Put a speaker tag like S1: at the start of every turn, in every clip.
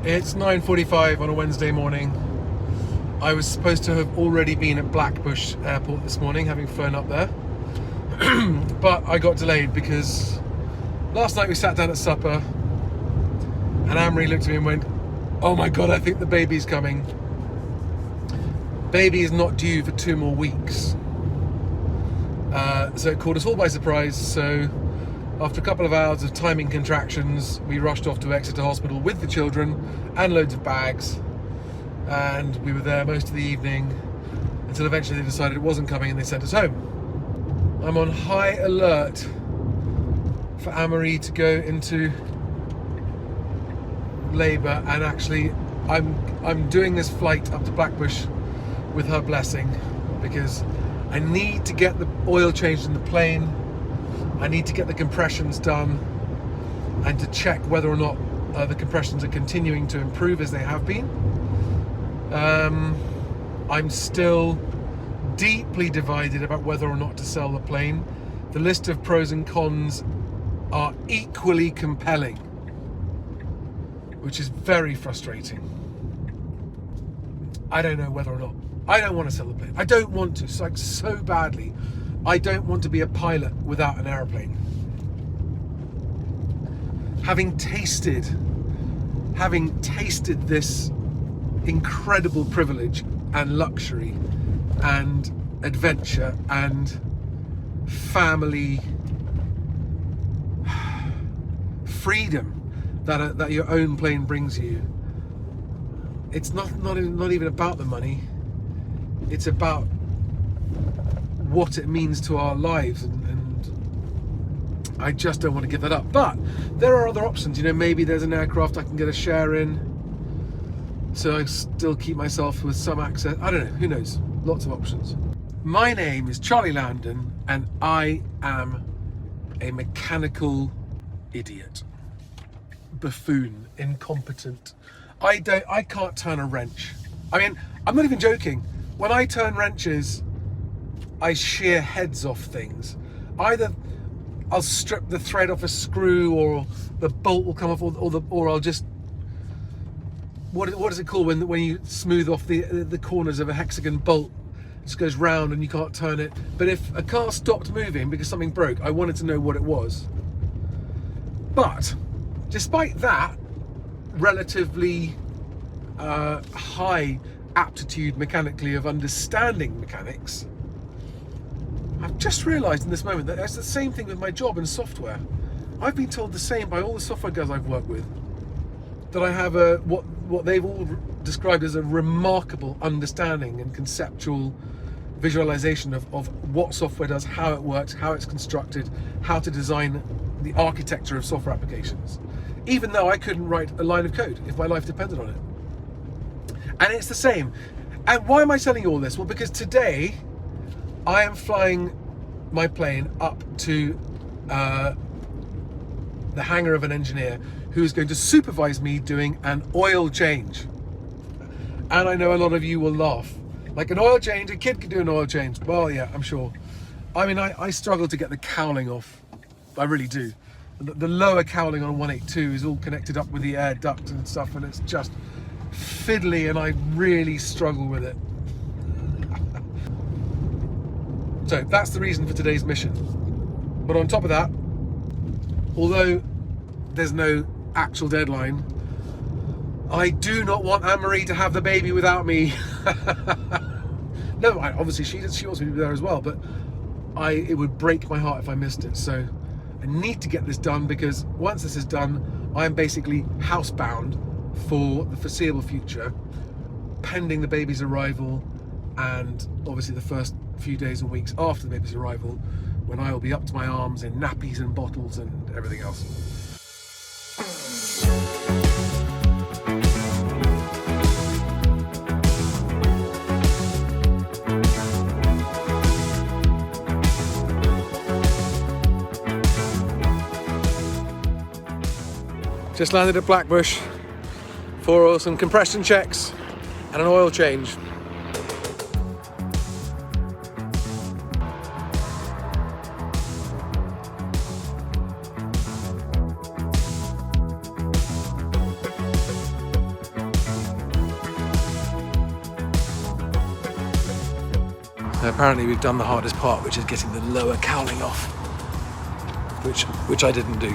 S1: It's 9:45 on a Wednesday morning. I was supposed to have already been at Blackbush Airport this morning, having flown up there. But I got delayed because last night we sat down at supper and Anne-Marie looked at me and went, "Oh my God, I think the baby's coming." Baby is not due for 2 more weeks. So it caught us all by surprise. So after a couple of hours of timing contractions, we rushed off to Exeter Hospital with the children and loads of bags. And we were there most of the evening until eventually they decided it wasn't coming and they sent us home. I'm on high alert for Anne-Marie to go into labour, and actually I'm doing this flight up to Blackbush with her blessing because I need to get the oil changed in the plane. I need to get the compressions done and to check whether or not the compressions are continuing to improve as they have been. I'm still deeply divided about whether or not to sell the plane. The list of pros and cons are equally compelling, which is very frustrating. I don't know whether or not. I don't want to sell the plane. I don't want to, so badly. I don't want to be a pilot without an aeroplane. Having tasted this incredible privilege and luxury and adventure and family freedom that your own plane brings you, it's not even about the money. It's about what it means to our lives, and I just don't want to give that up. But there are other options. Maybe there's an aircraft I can get a share in, so I still keep myself with some access. I don't know, who knows? Lots of options. My name is Charlie Lamdin, and I am a mechanical idiot, buffoon, incompetent. I can't turn a wrench. I mean, I'm not even joking. When I turn wrenches, I shear heads off things. Either I'll strip the thread off a screw, or the bolt will come off, or I'll just, what is it called when you smooth off the corners of a hexagon bolt? It just goes round and you can't turn it. But if a car stopped moving because something broke, I wanted to know what it was. But despite that relatively high aptitude mechanically of understanding mechanics, I've just realised in this moment that that's the same thing with my job in software. I've been told the same by all the software guys I've worked with, that I have what they've all described as a remarkable understanding and conceptual visualization of what software does, how it works, how it's constructed, how to design the architecture of software applications, even though I couldn't write a line of code if my life depended on it. And it's the same. And why am I telling you all this? Well, because today I am flying my plane up to the hangar of an engineer who is going to supervise me doing an oil change. And I know a lot of you will laugh. Like, an oil change, a kid could do an oil change. Well, yeah, I'm sure. I mean, I struggle to get the cowling off. I really do. The lower cowling on a 182 is all connected up with the air duct and stuff, and it's just fiddly, and I really struggle with it. So that's the reason for today's mission. But on top of that, although there's no actual deadline, I do not want Anne-Marie to have the baby without me. No, obviously she wants me to be there as well, but it would break my heart if I missed it. So I need to get this done, because once this is done, I'm basically housebound for the foreseeable future, pending the baby's arrival, and obviously the first few days and weeks after the baby's arrival, when I will be up to my arms in nappies and bottles and everything else. Just landed at Blackbush for some compression checks and an oil change. So apparently we've done the hardest part, which is getting the lower cowling off, which I didn't do.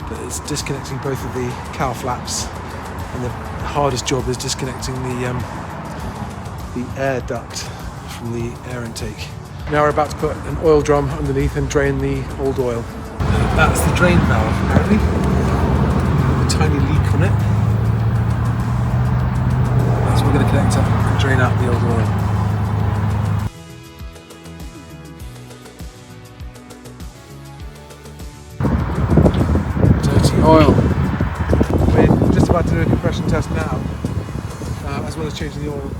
S1: But it's disconnecting both of the cowl flaps, and the hardest job is disconnecting the air duct from the air intake. Now we're about to put an oil drum underneath and drain the old oil. That's the drain valve apparently. A tiny leak on it. That's what we're going to connect up and drain out the old oil. Dirty oil. We're just about to do a compression test now, as well as changing the oil.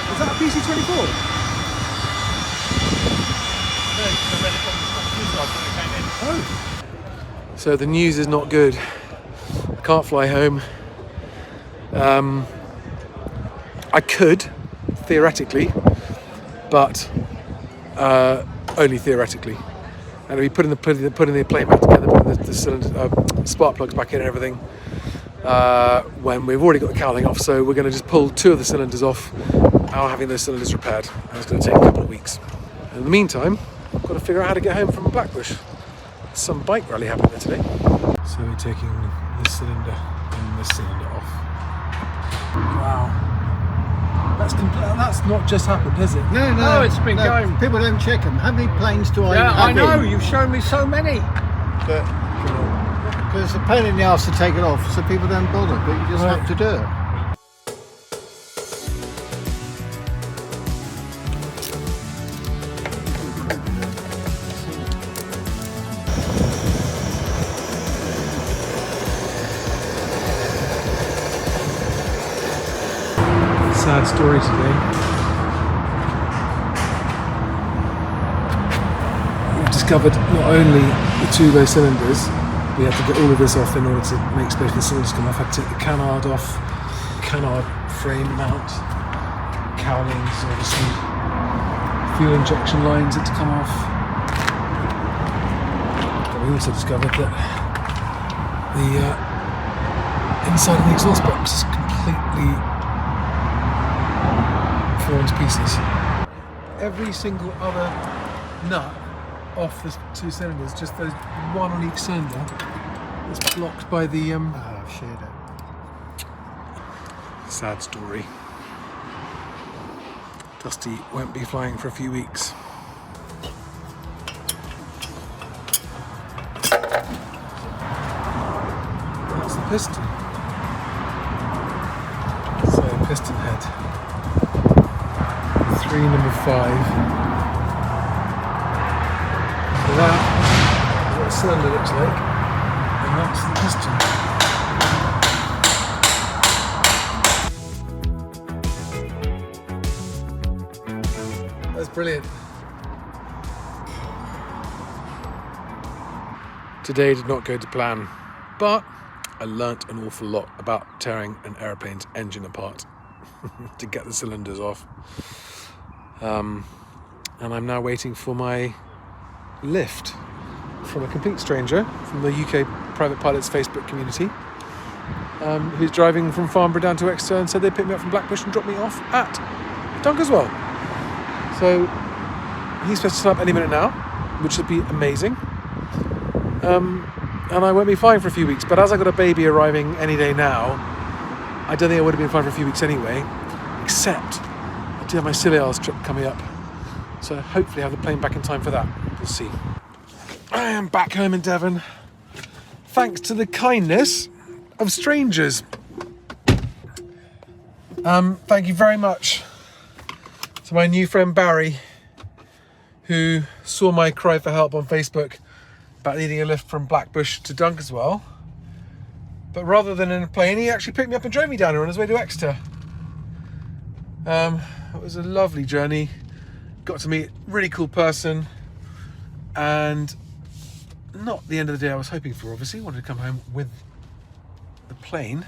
S1: Is that a PC24? Oh. So the news is not good. I can't fly home. I could, theoretically, but only theoretically. And we putting the plane back together, putting the cylinder, spark plugs back in and everything. When we've already got the cowling off, so we're going to just pull 2 of the cylinders off, now having those cylinders repaired, and it's going to take a couple of weeks. In the meantime, I've got to figure out how to get home from Blackbush. There's some bike rally happening there today. So we're taking this cylinder and this cylinder off. Wow. That's not just happened, has it?
S2: No, it's been going.
S3: People don't check them. How many planes do I have?
S2: I know, you've shown me so many.
S3: But because it's a pain in the arse to take it off, so people don't bother, but you just have to do it.
S1: Sad story today. We've discovered not only the 2 low cylinders, we had to get all of this off in order to make space for the cylinders to come off. I had to take the canard off, the canard frame mount, cowlings, obviously, fuel injection lines had to come off. But we also discovered that the inside of the exhaust box is completely fallen to pieces. Every single other nut off the 2 cylinders, just those 1 on each cylinder, is blocked by the
S3: I've shared it.
S1: sad story. Dusty won't be flying for a few weeks. That's the piston. So piston head. 3 number 5. So that is what a cylinder looks like, and that's the piston. That's brilliant. Today did not go to plan, but I learnt an awful lot about tearing an aeroplane's engine apart to get the cylinders off. And I'm now waiting for my lift from a complete stranger from the UK Private Pilots Facebook community, who's driving from Farnborough down to Exeter and said they'd pick me up from Blackbush and drop me off at Dunkeswell. So he's supposed to turn up any minute now, which would be amazing. And I won't be flying for a few weeks, but as I got a baby arriving any day now, I don't think I would have been flying for a few weeks anyway, except I do have my Scilly Isles trip coming up, so hopefully I have the plane back in time for that. We'll see. I am back home in Devon, thanks to the kindness of strangers. Thank you very much to my new friend Barry, who saw my cry for help on Facebook about needing a lift from Blackbush to Dunkeswell. But rather than in a plane, he actually picked me up and drove me down here on his way to Exeter. It was a lovely journey. Got to meet a really cool person, and not the end of the day I was hoping for, obviously. Wanted to come home with the plane.